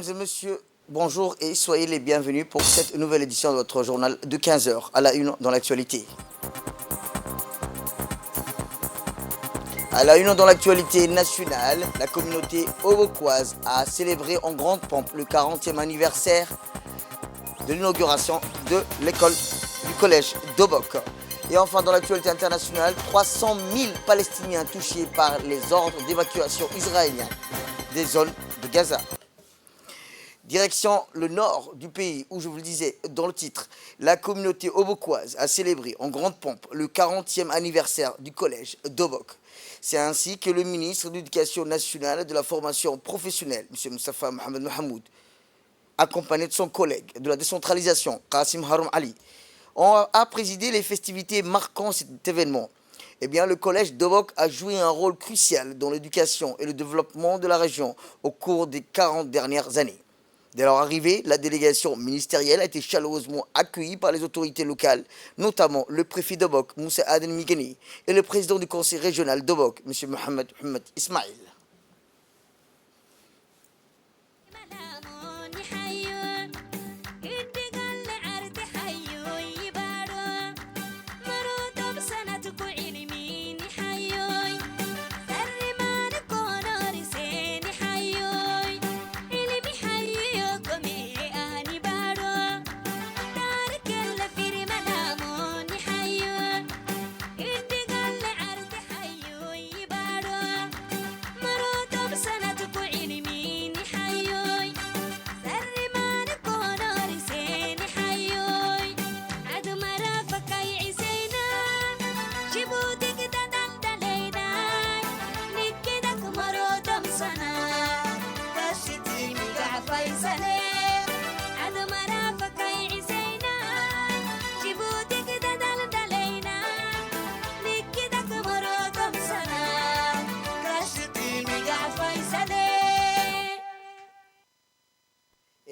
Mesdames et messieurs, bonjour et soyez les bienvenus pour cette nouvelle édition de votre journal de 15 h à la une dans l'actualité. À la une dans l'actualité nationale, la communauté obokoise a célébré en grande pompe le 40e anniversaire de l'inauguration de l'école du collège d'Obok. Et enfin, dans l'actualité internationale, 300 000 Palestiniens touchés par les ordres d'évacuation israéliens des zones de Gaza. Direction le nord du pays, où je vous le disais dans le titre, la communauté obokoise a célébré en grande pompe le 40e anniversaire du collège d'Obok. C'est ainsi que le ministre de l'Éducation nationale et de la formation professionnelle, M. Moustapha Mohamed Mohamoud, accompagné de son collègue de la décentralisation, Qassim Haroum Ali, a présidé les festivités marquant cet événement. Eh bien, le collège d'Obok a joué un rôle crucial dans l'éducation et le développement de la région au cours des 40 dernières années. Dès leur arrivée, la délégation ministérielle a été chaleureusement accueillie par les autorités locales, notamment le préfet d'Obok, Moussa Aden Migani, et le président du conseil régional d'Obok, M. Mohamed Ismail.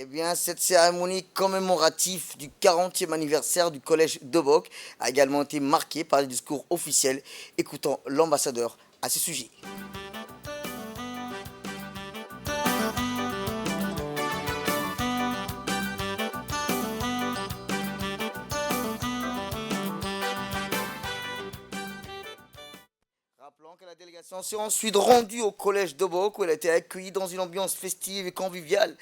Eh bien, cette cérémonie commémorative du 40e anniversaire du collège d'Obok a également été marquée par des discours officiels. Écoutons l'ambassadeur à ce sujet. Rappelons que la délégation s'est ensuite rendue au collège d'Obok où elle a été accueillie dans une ambiance festive et conviviale.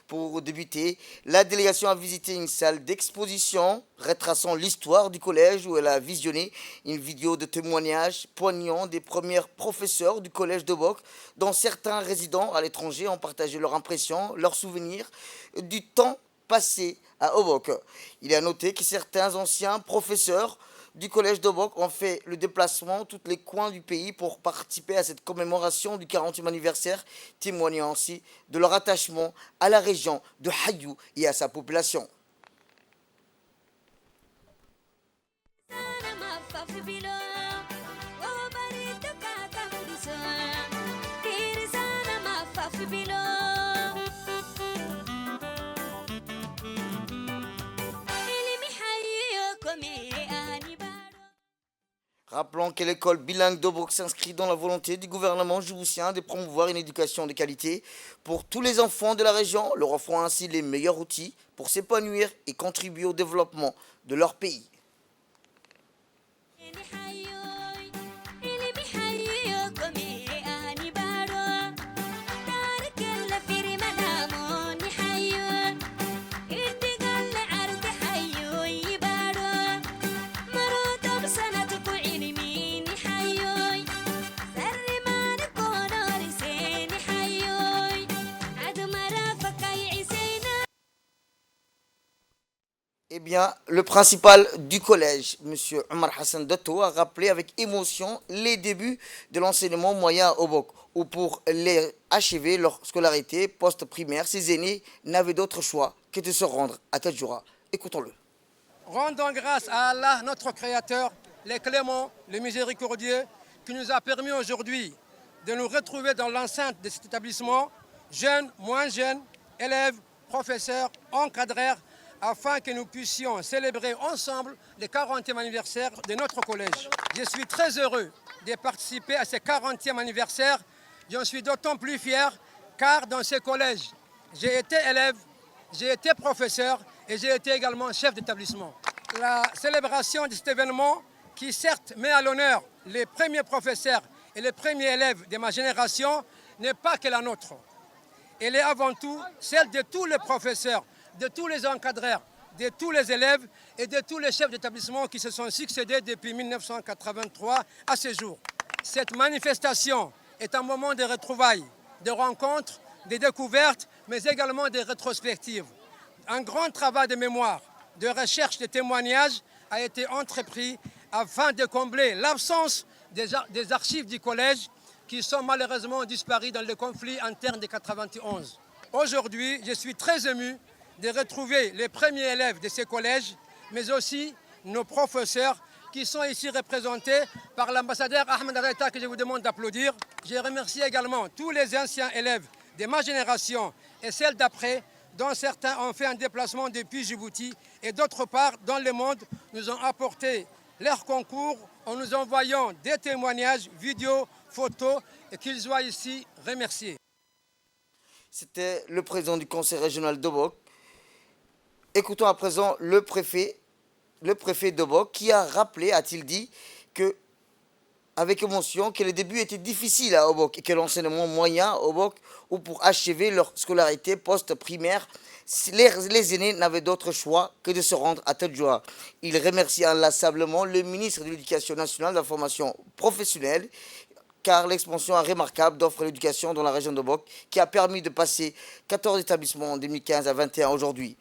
Pour débuter, la délégation a visité une salle d'exposition retraçant l'histoire du collège où elle a visionné une vidéo de témoignages poignants des premiers professeurs du collège d'Obok, dont certains résidents à l'étranger ont partagé leurs impressions, leurs souvenirs du temps passé à Obok. Il est à noter que certains anciens professeurs du collège d'Obok ont fait le déplacement tous les coins du pays pour participer à cette commémoration du 40e anniversaire, témoignant ainsi de leur attachement à la région de Hayou et à sa population. Rappelons que l'école bilingue d'Obok s'inscrit dans la volonté du gouvernement djiboutien de promouvoir une éducation de qualité pour tous les enfants de la région, leur offrant ainsi les meilleurs outils pour s'épanouir et contribuer au développement de leur pays. Eh bien, le principal du collège, M. Omar Hassan Dato, a rappelé avec émotion les débuts de l'enseignement moyen à Obok, où pour les achever leur scolarité post-primaire, ces aînés n'avaient d'autre choix que de se rendre à Tadjoura. Écoutons-le. Rendons grâce à Allah, notre Créateur, le clément, le miséricordieux, qui nous a permis aujourd'hui de nous retrouver dans l'enceinte de cet établissement, jeunes, moins jeunes, élèves, professeurs, encadreurs, afin que nous puissions célébrer ensemble le 40e anniversaire de notre collège. Je suis très heureux de participer à ce 40e anniversaire. J'en suis d'autant plus fier car dans ce collège, j'ai été élève, j'ai été professeur et j'ai été également chef d'établissement. La célébration de cet événement qui certes met à l'honneur les premiers professeurs et les premiers élèves de ma génération n'est pas que la nôtre. Elle est avant tout celle de tous les professeurs, de tous les encadreurs, de tous les élèves et de tous les chefs d'établissement qui se sont succédés depuis 1983 à ce jour. Cette manifestation est un moment de retrouvailles, de rencontres, de découvertes, mais également de rétrospectives. Un grand travail de mémoire, de recherche, de témoignages a été entrepris afin de combler l'absence des archives du collège qui sont malheureusement disparues dans le conflit interne de 1991. Aujourd'hui, je suis très ému de retrouver les premiers élèves de ces collèges, mais aussi nos professeurs qui sont ici représentés par l'ambassadeur Ahmed Areta que je vous demande d'applaudir. Je remercie également tous les anciens élèves de ma génération et celle d'après, dont certains ont fait un déplacement depuis Djibouti et d'autre part dans le monde nous ont apporté leur concours en nous envoyant des témoignages, vidéos, photos et qu'ils soient ici remerciés. C'était le président du conseil régional d'Obok. Écoutons à présent le préfet d'Obok qui a rappelé, a-t-il dit, que, avec émotion, que les débuts étaient difficiles à Obok et que l'enseignement moyen à Obok, ou pour achever leur scolarité post-primaire, les aînés n'avaient d'autre choix que de se rendre à Tadjoura. Il remercie inlassablement le ministre de l'Éducation nationale de la formation professionnelle, car l'expansion remarquable d'offres d'éducation dans la région d'Obok, qui a permis de passer 14 établissements en 2015 à 21 aujourd'hui.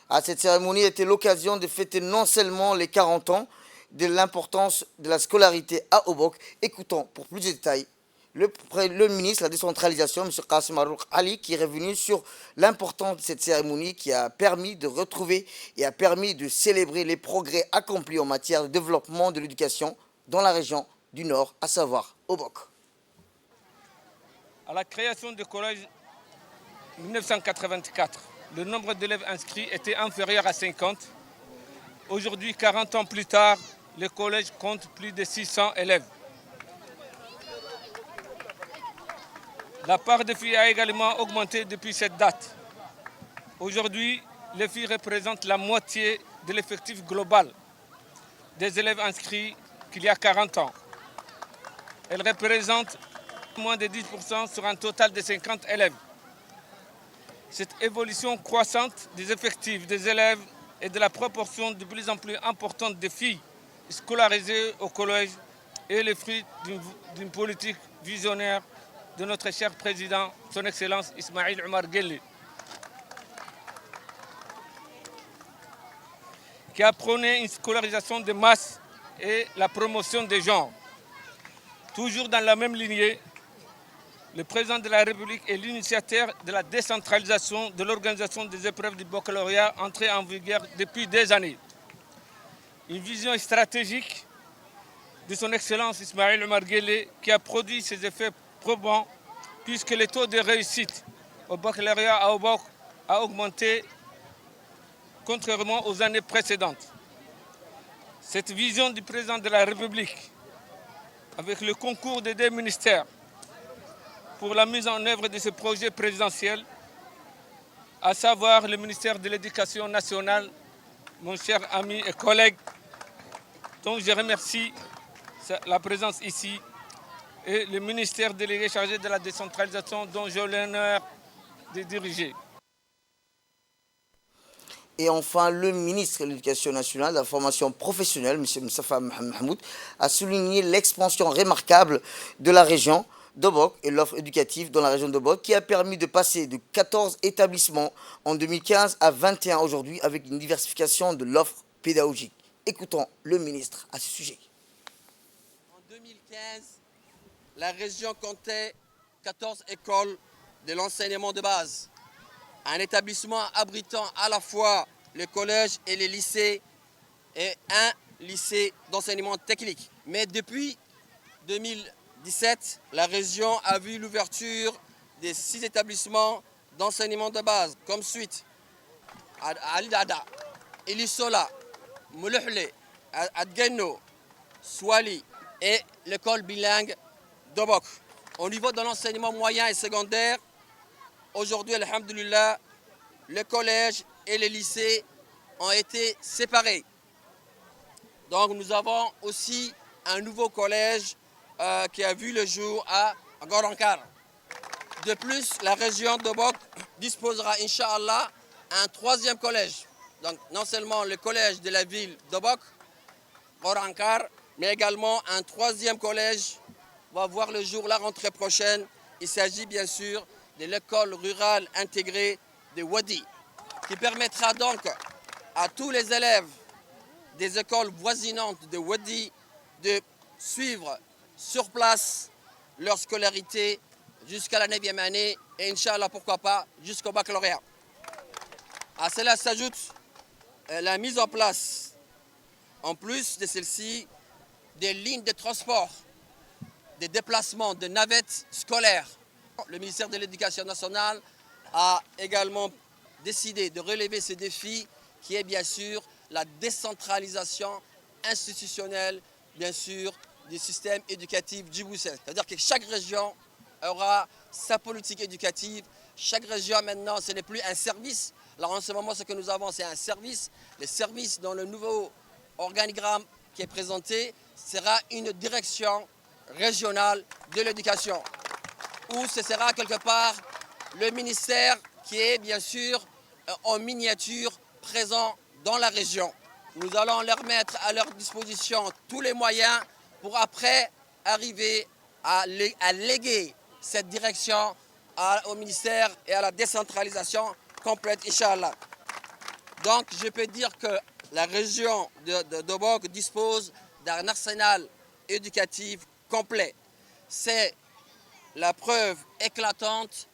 À cette cérémonie était l'occasion de fêter non seulement les 40 ans de l'importance de la scolarité à Obok. Écoutons pour plus de détails le ministre de la décentralisation, M. Qassim Arouk Ali, qui est revenu sur l'importance de cette cérémonie qui a permis de retrouver et a permis de célébrer les progrès accomplis en matière de développement de l'éducation dans la région du Nord, à savoir Obok. À la création du collège en 1984, le nombre d'élèves inscrits était inférieur à 50. Aujourd'hui, 40 ans plus tard, le collège compte plus de 600 élèves. La part des filles a également augmenté depuis cette date. Aujourd'hui, les filles représentent la moitié de l'effectif global des élèves inscrits qu'il y a 40 ans. Elles représentent moins de 10% sur un total de 50 élèves. Cette évolution croissante des effectifs des élèves et de la proportion de plus en plus importante de filles scolarisées au collège est le fruit d'une politique visionnaire de notre cher président, son Excellence Ismaïl Omar Guelleh, qui a prôné une scolarisation de masse et la promotion des genres. Toujours dans la même lignée, le président de la République est l'initiateur de la décentralisation de l'organisation des épreuves du baccalauréat entrée en vigueur depuis des années. Une vision stratégique de son Excellence Ismaïl Omar Guelleh qui a produit ses effets probants puisque le taux de réussite au baccalauréat à Obok a augmenté contrairement aux années précédentes. Cette vision du président de la République, avec le concours des deux ministères, pour la mise en œuvre de ce projet présidentiel, à savoir le ministère de l'Éducation nationale, mon cher ami et collègue, dont je remercie la présence ici, et le ministère délégué chargé de la décentralisation, dont j'ai l'honneur de diriger. Et enfin, le ministre de l'Éducation nationale, de la formation professionnelle, M. Moustapha Mahmoud, a souligné l'expansion remarquable de la région d'Obok et l'offre éducative dans la région d'Obok qui a permis de passer de 14 établissements en 2015 à 21 aujourd'hui avec une diversification de l'offre pédagogique. Écoutons le ministre à ce sujet. En 2015, la région comptait 14 écoles de l'enseignement de base. Un établissement abritant à la fois le collège et les lycées et un lycée d'enseignement technique. Mais depuis 2017, la région a vu l'ouverture des 6 établissements d'enseignement de base, comme suite Alidada, Elisola, Moulouhle, Adgeno, Swali, et l'école bilingue d'Obok. Au niveau de l'enseignement moyen et secondaire, aujourd'hui, alhamdoulilah, le collège et les lycées ont été séparés. Donc nous avons aussi un nouveau collège qui a vu le jour à Gorankar. De plus, la région d'Obok disposera, Inch'Allah, un troisième collège. Donc non seulement le collège de la ville d'Obok, Gorankar, mais également un troisième collège va voir le jour la rentrée prochaine. Il s'agit bien sûr de l'école rurale intégrée de Wadi, qui permettra donc à tous les élèves des écoles voisinantes de Wadi de suivre sur place leur scolarité jusqu'à la 9e année et Inch'Allah, pourquoi pas, jusqu'au baccalauréat. À cela s'ajoute la mise en place, en plus de celle-ci, des lignes de transport, des déplacements de navettes scolaires. Le ministère de l'Éducation nationale a également décidé de relever ce défi qui est bien sûr la décentralisation institutionnelle, bien sûr, du système éducatif djiboutien. C'est-à-dire que chaque région aura sa politique éducative. Chaque région, maintenant, ce n'est plus un service. Là, en ce moment, ce que nous avons, c'est un service. Le service, dans le nouveau organigramme qui est présenté, sera une direction régionale de l'éducation, où ce sera quelque part le ministère qui est, bien sûr, en miniature, présent dans la région. Nous allons leur mettre à leur disposition tous les moyens pour après arriver à léguer cette direction au ministère et à la décentralisation complète, Inch'Allah. Donc je peux dire que la région d'Obok dispose d'un arsenal éducatif complet. C'est la preuve éclatante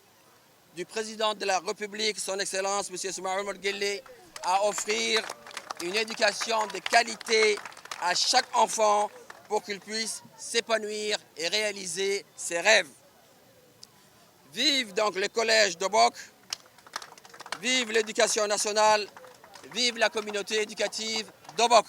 du président de la République, son Excellence, M. Ismaïl Omar Guelleh, à offrir une éducation de qualité à chaque enfant pour qu'il puisse s'épanouir et réaliser ses rêves. Vive donc le collège d'Obok, vive l'éducation nationale, vive la communauté éducative d'Obok.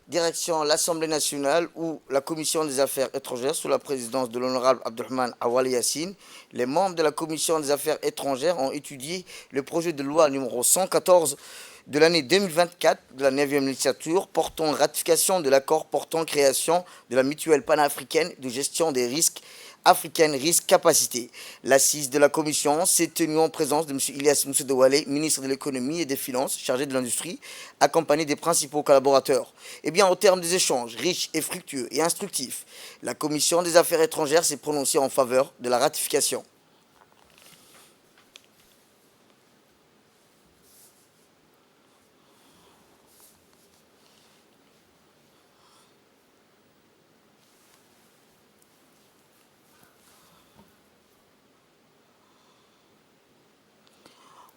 Direction l'Assemblée nationale où la Commission des affaires étrangères sous la présidence de l'honorable Abdelrahman Awali Yassine, les membres de la Commission des affaires étrangères ont étudié le projet de loi numéro 114 de l'année 2024 de la 9e législature portant ratification de l'accord portant création de la mutuelle panafricaine de gestion des risques africaine risque capacité. L'assise de la commission s'est tenue en présence de M. Ilyas Moussedouale, ministre de l'économie et des finances, chargé de l'industrie, accompagné des principaux collaborateurs. Et bien, au terme des échanges riches et fructueux et instructifs, la commission des affaires étrangères s'est prononcée en faveur de la ratification.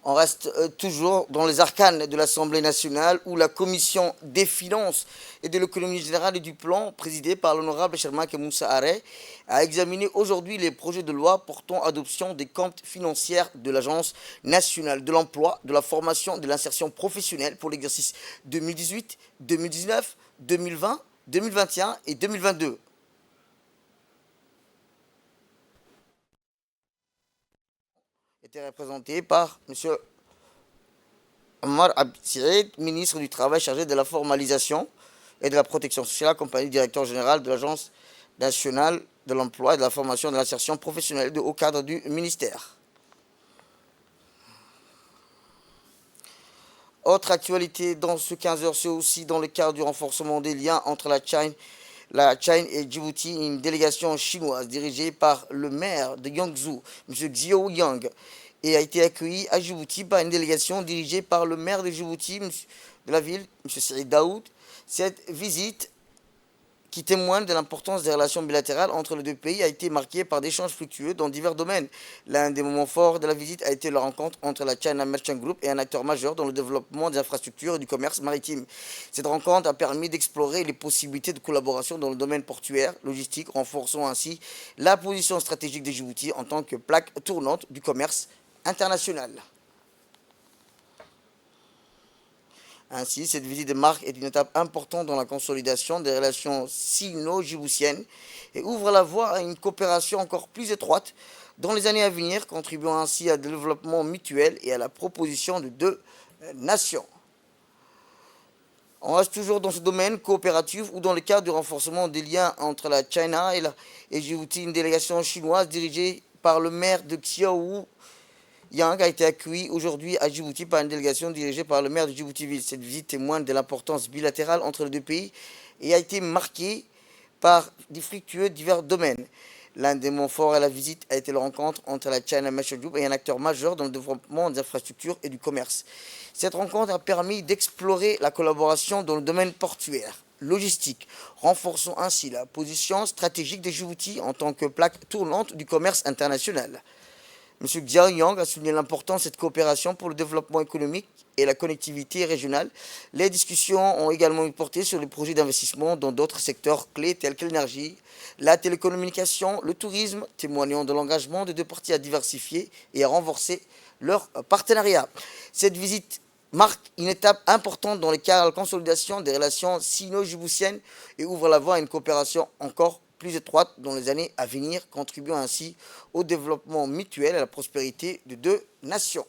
On reste toujours dans les arcanes de l'Assemblée nationale où la commission des finances et de l'économie générale et du plan, présidée par l'honorable Shermak Moussa Aré, a examiné aujourd'hui les projets de loi portant adoption des comptes financiers de l'Agence nationale de l'emploi, de la formation et de l'insertion professionnelle pour l'exercice 2018, 2019, 2020, 2021 et 2022. Était représenté par M. Omar Abdissiré, ministre du Travail chargé de la formalisation et de la protection sociale, accompagné du directeur général de l'Agence nationale de l'emploi et de la formation et de l'insertion professionnelle de haut cadre du ministère. Autre actualité dans ce 15h, c'est aussi dans le cadre du renforcement des liens entre la Chine et Djibouti, une délégation chinoise dirigée par le maire de Yangzhou, M. Xiao Yang, et a été accueillie à Djibouti par une délégation dirigée par le maire de Djibouti, de la ville, M. Saïd Daoud. Cette visite, qui témoigne de l'importance des relations bilatérales entre les deux pays, a été marquée par des échanges fructueux dans divers domaines. L'un des moments forts de la visite a été la rencontre entre la China Merchant Group et un acteur majeur dans le développement des infrastructures et du commerce maritime. Cette rencontre a permis d'explorer les possibilités de collaboration dans le domaine portuaire, logistique, renforçant ainsi la position stratégique de Djibouti en tant que plaque tournante du commerce international. Ainsi, cette visite de marque est une étape importante dans la consolidation des relations sino-djiboutiennes et ouvre la voie à une coopération encore plus étroite dans les années à venir, contribuant ainsi à un développement mutuel et à la proposition de deux nations. On reste toujours dans ce domaine coopératif ou dans le cadre du renforcement des liens entre la China et Djibouti, une délégation chinoise dirigée par le maire de Xiaowu Yang a été accueilli aujourd'hui à Djibouti par une délégation dirigée par le maire de Djibouti-Ville. Cette visite témoigne de l'importance bilatérale entre les deux pays et a été marquée par des fructueux divers domaines. L'un des moments forts à la visite a été la rencontre entre la China Merchants Group et un acteur majeur dans le développement des infrastructures et du commerce. Cette rencontre a permis d'explorer la collaboration dans le domaine portuaire, logistique, renforçant ainsi la position stratégique de Djibouti en tant que plaque tournante du commerce international. M. Xiao Yang a souligné l'importance de cette coopération pour le développement économique et la connectivité régionale. Les discussions ont également porté sur les projets d'investissement dans d'autres secteurs clés tels que l'énergie, la télécommunication, le tourisme, témoignant de l'engagement des deux parties à diversifier et à renforcer leur partenariat. Cette visite marque une étape importante dans le cadre de la consolidation des relations sino-djiboutiennes et ouvre la voie à une coopération encore plus étroite dans les années à venir, contribuant ainsi au développement mutuel et à la prospérité de deux nations.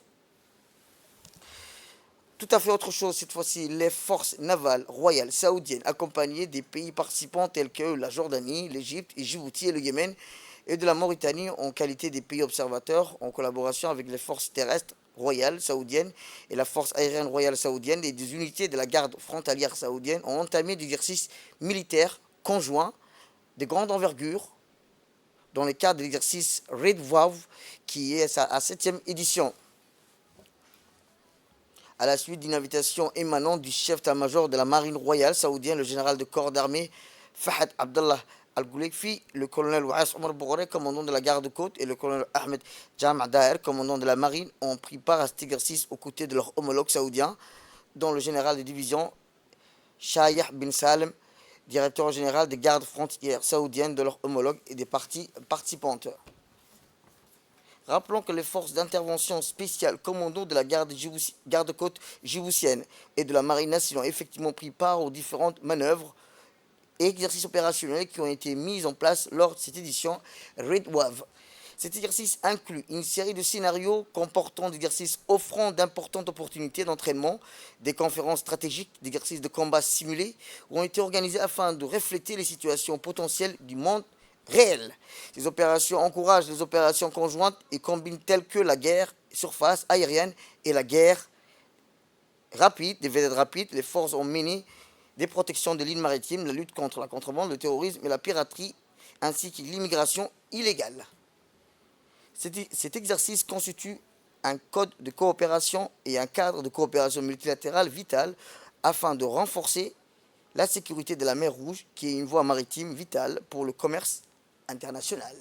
Tout à fait autre chose, cette fois-ci, les forces navales royales saoudiennes, accompagnées des pays participants tels que la Jordanie, l'Égypte, Djibouti et le Yémen, et de la Mauritanie en qualité des pays observateurs, en collaboration avec les forces terrestres royales saoudiennes et la force aérienne royale saoudienne et des unités de la garde frontalière saoudienne, ont entamé des exercices militaires conjoints de grande envergure dans le cadre de l'exercice Red Wow qui est à sa 7e édition. À la suite d'une invitation émanant du chef d'état-major de la marine royale saoudienne, le général de corps d'armée Fahad Abdallah Al-Goulekfi, le colonel Ouass Omar Bourré, commandant de la garde-côte, et le colonel Ahmed Jam' Daher, commandant de la marine, ont pris part à cet exercice aux côtés de leurs homologues saoudiens, dont le général de division Shayah bin Salem, directeur général des gardes frontières saoudiennes, de leurs homologues et des parties participantes. Rappelons que les forces d'intervention spéciales commando de la garde-côte djiboutienne et de la marine nationale ont effectivement pris part aux différentes manœuvres et exercices opérationnels qui ont été mis en place lors de cette édition Red Wave. Cet exercice inclut une série de scénarios comportant des exercices offrant d'importantes opportunités d'entraînement, des conférences stratégiques, des exercices de combat simulés ont été organisés afin de refléter les situations potentielles du monde réel. Ces opérations encouragent les opérations conjointes et combinent telles que la guerre surface aérienne et la guerre rapide, des vedettes rapides. Les forces ont mené des protections de l'île maritime, la lutte contre la contrebande, le terrorisme et la piraterie, ainsi que l'immigration illégale. Cet exercice constitue un code de coopération et un cadre de coopération multilatérale vital afin de renforcer la sécurité de la mer Rouge, qui est une voie maritime vitale pour le commerce international.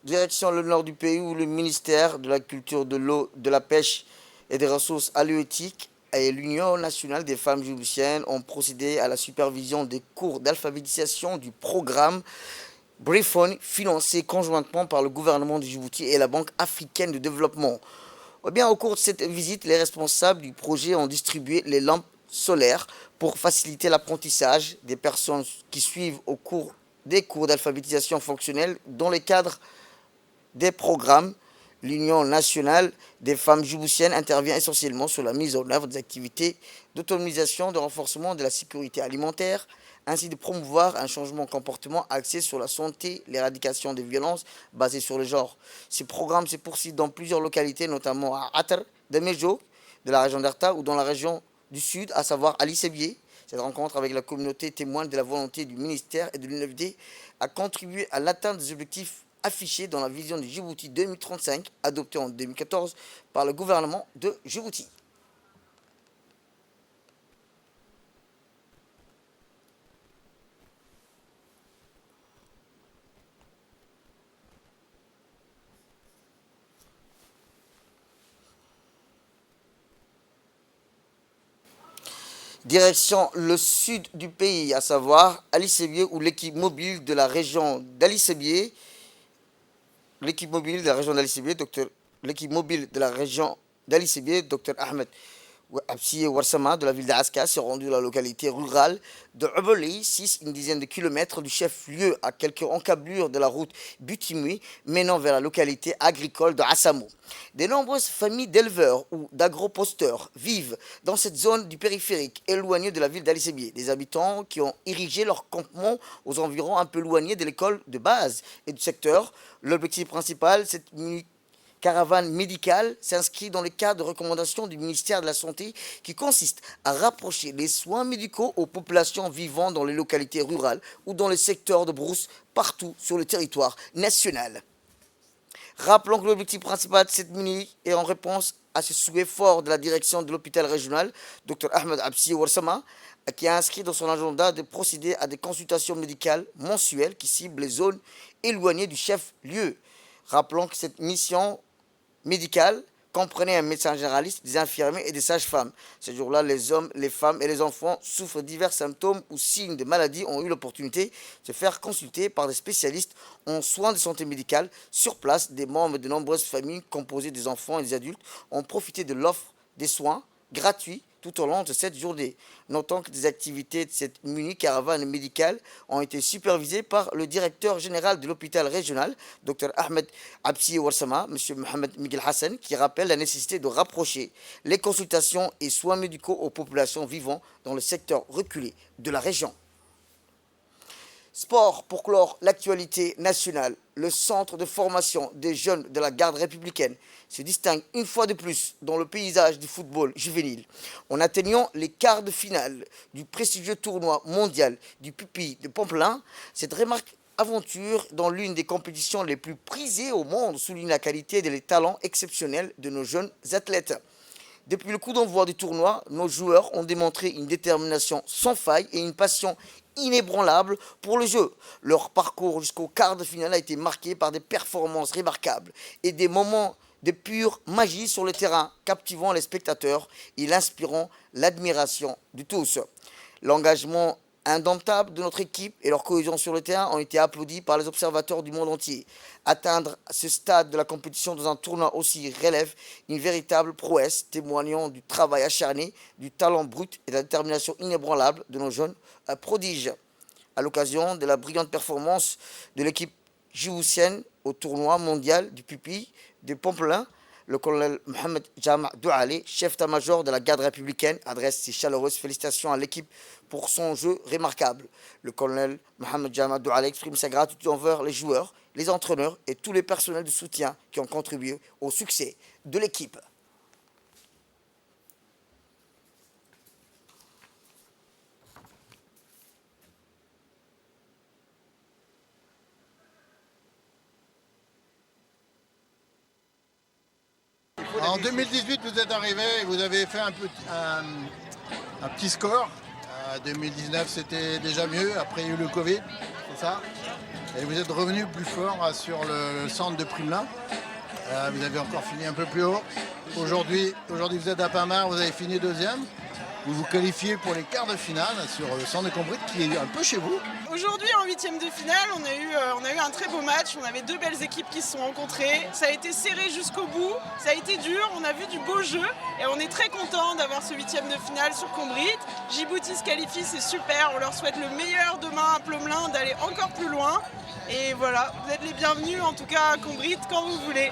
Direction le nord du pays où le ministère de la Culture, de l'eau, de la pêche et des ressources halieutiques et l'Union nationale des femmes djiboutiennes ont procédé à la supervision des cours d'alphabétisation du programme Briefon, financé conjointement par le gouvernement de Djibouti et la Banque africaine de développement. Au cours de cette visite, les responsables du projet ont distribué les lampes solaires pour faciliter l'apprentissage des personnes qui suivent des cours d'alphabétisation fonctionnelle dans le cadre des programmes. L'Union nationale des femmes djiboutiennes intervient essentiellement sur la mise en œuvre des activités d'autonomisation, de renforcement de la sécurité alimentaire, ainsi de promouvoir un changement de comportement axé sur la santé, l'éradication des violences basées sur le genre. Ces programmes se poursuivent dans plusieurs localités, notamment à Atar, Damejo, de la région d'Arta, ou dans la région du Sud, à savoir Ali Sebié. Cette rencontre avec la communauté témoigne de la volonté du ministère et de l'UNFD à contribuer à l'atteinte des objectifs affichés dans la vision de Djibouti 2035, adoptée en 2014 par le gouvernement de Djibouti. Direction le sud du pays, à savoir Ali Sebier, où l'équipe mobile de la région d'Ali Sebier, l'équipe mobile de la région d'Ali Sebier, Dr Ahmed Absiye Warsama de la ville d'Aska s'est rendu à la localité rurale de Ubeli, une dizaine de kilomètres du chef-lieu à quelques encablures de la route Butimui menant vers la localité agricole de Assamo. De nombreuses familles d'éleveurs ou d'agroposteurs vivent dans cette zone du périphérique éloignée de la ville d'Ali Sebier. Des habitants qui ont érigé leur campement aux environs un peu éloignés de l'école de base et du secteur. L'objectif principal, cette caravane médicale s'inscrit dans le cadre de recommandations du ministère de la Santé qui consiste à rapprocher les soins médicaux aux populations vivant dans les localités rurales ou dans les secteurs de brousse partout sur le territoire national. Rappelons que l'objectif principal de cette mini est en réponse à ce souhait fort de la direction de l'hôpital régional, Dr Ahmed Absiye Warsama, qui a inscrit dans son agenda de procéder à des consultations médicales mensuelles qui ciblent les zones éloignées du chef-lieu. Rappelons que cette mission médicale comprenait un médecin généraliste, des infirmiers et des sages-femmes. Ce jour-là, les hommes, les femmes et les enfants souffrent de divers symptômes ou signes de maladie ont eu l'opportunité de se faire consulter par des spécialistes en soins de santé médicale. Sur place, des membres de nombreuses familles composées des enfants et des adultes ont profité de l'offre des soins gratuits tout au long de cette journée. Notons que des activités de cette mini-caravane médicale ont été supervisées par le directeur général de l'hôpital régional, Dr Ahmed Absiye Warsama, M. Mohamed Miguel Hassan, qui rappelle la nécessité de rapprocher les consultations et soins médicaux aux populations vivant dans le secteur reculé de la région. Sport pour clore l'actualité nationale. Le centre de formation des jeunes de la garde républicaine se distingue une fois de plus dans le paysage du football juvénile en atteignant les quarts de finale du prestigieux tournoi mondial du Pupi de Pomplin. Cette remarque aventure dans l'une des compétitions les plus prisées au monde souligne la qualité et les talents exceptionnels de nos jeunes athlètes. Depuis le coup d'envoi du tournoi, nos joueurs ont démontré une détermination sans faille et une passion inébranlable pour le jeu. Leur parcours jusqu'au quart de finale a été marqué par des performances remarquables et des moments de pure magie sur le terrain, captivant les spectateurs et inspirant l'admiration de tous. L'engagement indomptable de notre équipe et leur cohésion sur le terrain ont été applaudis par les observateurs du monde entier. Atteindre ce stade de la compétition dans un tournoi aussi relève une véritable prouesse, témoignant du travail acharné, du talent brut et de la détermination inébranlable de nos jeunes prodiges. À l'occasion de la brillante performance de l'équipe djiboutienne au tournoi mondial du Pupi de Pomplin, le colonel Mohamed Jama Douale, chef d'état-major de la garde républicaine, adresse ses chaleureuses félicitations à l'équipe pour son jeu remarquable. Le colonel Mohamed Jama Douale exprime sa gratitude envers les joueurs, les entraîneurs et tous les personnels de soutien qui ont contribué au succès de l'équipe. En 2018, vous êtes arrivé et vous avez fait un petit score. 2019, c'était déjà mieux. Après, il y a eu le Covid, c'est ça. Et vous êtes revenu plus fort sur le centre de Primelin. Vous avez encore fini un peu plus haut. Aujourd'hui, vous êtes à Pamar, vous avez fini deuxième. Vous vous qualifiez pour les quarts de finale sur le centre de Combrit qui est un peu chez vous. Aujourd'hui, en huitième de finale, on a eu un très beau match. On avait deux belles équipes qui se sont rencontrées. Ça a été serré jusqu'au bout. Ça a été dur. On a vu du beau jeu. Et on est très content d'avoir ce huitième de finale sur Combrit. Djibouti se qualifie, c'est super. On leur souhaite le meilleur demain à Plomelin, d'aller encore plus loin. Et voilà, vous êtes les bienvenus en tout cas à Combrit quand vous voulez.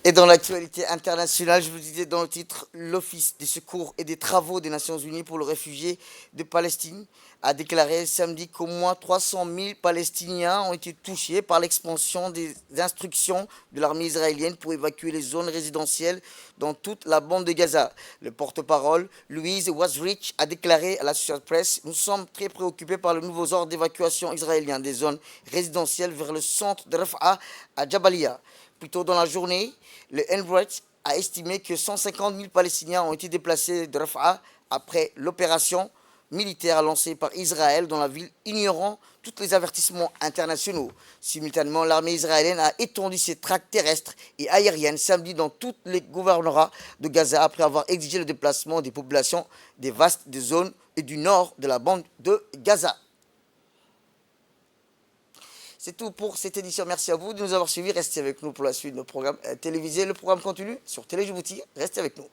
Et dans l'actualité internationale, je vous disais dans le titre, l'Office des secours et des travaux des Nations Unies pour les réfugiés de Palestine a déclaré samedi qu'au moins 300 000 Palestiniens ont été touchés par l'expansion des instructions de l'armée israélienne pour évacuer les zones résidentielles dans toute la bande de Gaza. Le porte-parole, Louise Wasrich, a déclaré à l'Associated Press « Nous sommes très préoccupés par le nouveau ordre d'évacuation israélien des zones résidentielles vers le centre de Rafah à Jabalia ». Plus tôt dans la journée, le Enbridge a estimé que 150 000 Palestiniens ont été déplacés de Rafah après l'opération militaire lancée par Israël dans la ville, ignorant tous les avertissements internationaux. Simultanément, l'armée israélienne a étendu ses traques terrestres et aériennes samedi dans tous les gouvernorats de Gaza après avoir exigé le déplacement des populations des vastes zones et du nord de la bande de Gaza. C'est tout pour cette édition. Merci à vous de nous avoir suivis. Restez avec nous pour la suite de nos programmes télévisés. Le programme continue sur Télé Djibouti. Restez avec nous.